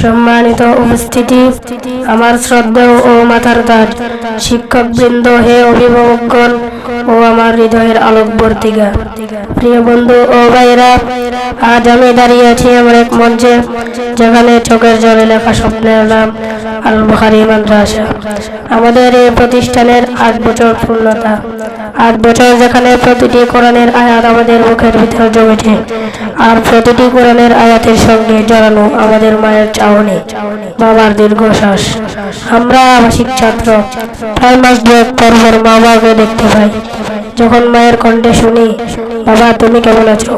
সম্মানিত উপস্থিতি, আমার শ্রদ্ধেয় ও মাথার তাজ শিক্ষকবৃন্দ, হে অভিভাবকগণ ও আমার হৃদয়ের আলোকবর্তিকা, প্রিয় বন্ধু ও ভাইরা, আজ আমি দাঁড়িয়ে আছি এমন এক মঞ্চে যেখানে চোখের জলে লেখা স্বপ্নের নাম আল বুখারী মাদ্রাসা। আমাদের এই প্রতিষ্ঠানের 8 বছর পূর্ণতা। 8 বছর যেখানে প্রতিটি কোরআনের আয়াত আমাদের মুখের ভিতর জমেছে, আর প্রতিটি কোরআনের আয়াতের সঙ্গে জড়ানো আমাদের মায়ের চাহনি, বাবার দীর্ঘশ্বাস। আমরা আবাসিক ছাত্র, প্রায় মাস 2 পর মা বাবাকে দেখতে পাই। যখন মায়ের কণ্ঠে শুনি, বাবা তুমি কেমন আছো,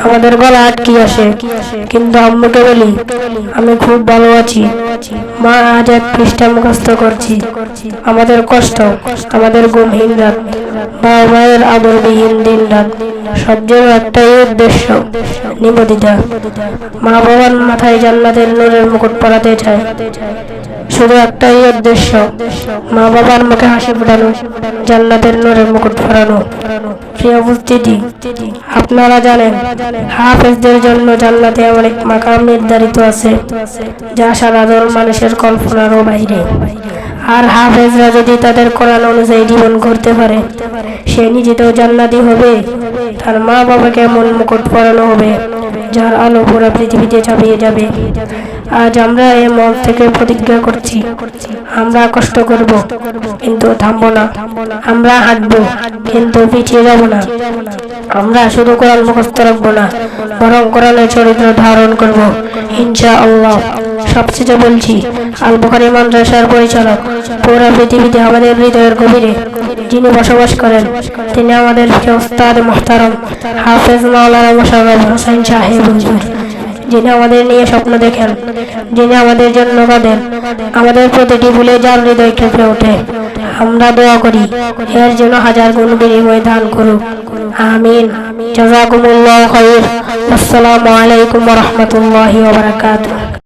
আমাদের গলা আটকে আসে। কিন্তু আম্মুকে বলি, আমি খুব ভালো আছি। মা, আজ 1 পৃষ্ঠা মুখস্থ করছি। আমাদের কষ্ট, আমাদের ঘুমহীন রাত, মায়ের আদরবিহীন দিন রাত, সব যেন একটাই উদ্দেশ্য, নিবেদিতা। মা বাবার মাথায় জান্নাতের নূরের মুকুট পরাতে চায়। শুধু একটাই উদ্দেশ্য, মা বাবার মুখে হাসি ফোটানো, জান্নাতের নূরের মুকুট পরানো। প্রিয় উপস্থিতি, আপনারা জানেন হাফেজদের জন্য জান্নাতে অনেক মাকাম নির্ধারিত আছে, যা সাধারণ মানুষের কল্পনারও বাইরে। আর হাফেজরা যদি তাদের কোরআন অনুযায়ী জীবন করতে পারে, সে নিজেও জান্নাতি হবে, তার মা বাবাকে এমন মুকুট পরানো হবে যার আলো পুরো পৃথিবীতে ছাপিয়ে যাবে। আজ আমরা এই মন থেকে প্রতিজ্ঞা করছি, আমরা কষ্ট করব কিন্তু থামবো না, আমরা হাঁটবো কিন্তু পিছিয়ে যাব না। আমরা শুধু কোরআন মুখস্থ রাখবো না, বরং কোরআনের চরিত্র ধারণ করব ইনশাআল্লাহ। সবশেষে বলছি, আল বুখারী মাদ্রাসার পরিচালক পুরো পৃথিবীতে আমাদের হৃদয়ের গভীরে যিনি বসবাস করেন, তিনি আমাদের উস্তাদ মুহতারাম হাফেজ মাওলানা মোশাররফ হোসেন সাহেব হুজুর, যিনি আমাদের নিয়ে স্বপ্ন দেখেন, যিনি আমাদের জন্য কাঁদেন, আমাদের প্রতিটি ভুলে যার হৃদয় কেঁপে ওঠে। আমরা দোয়া করি এর জন্য হাজার গুণ বিনিময় দান করুক। আমিন। জাযাকুমুল্লাহু খাইর। আসসালামু আলাইকুম ওয়া রাহমাতুল্লাহি ওয়া বারাকাতুহু।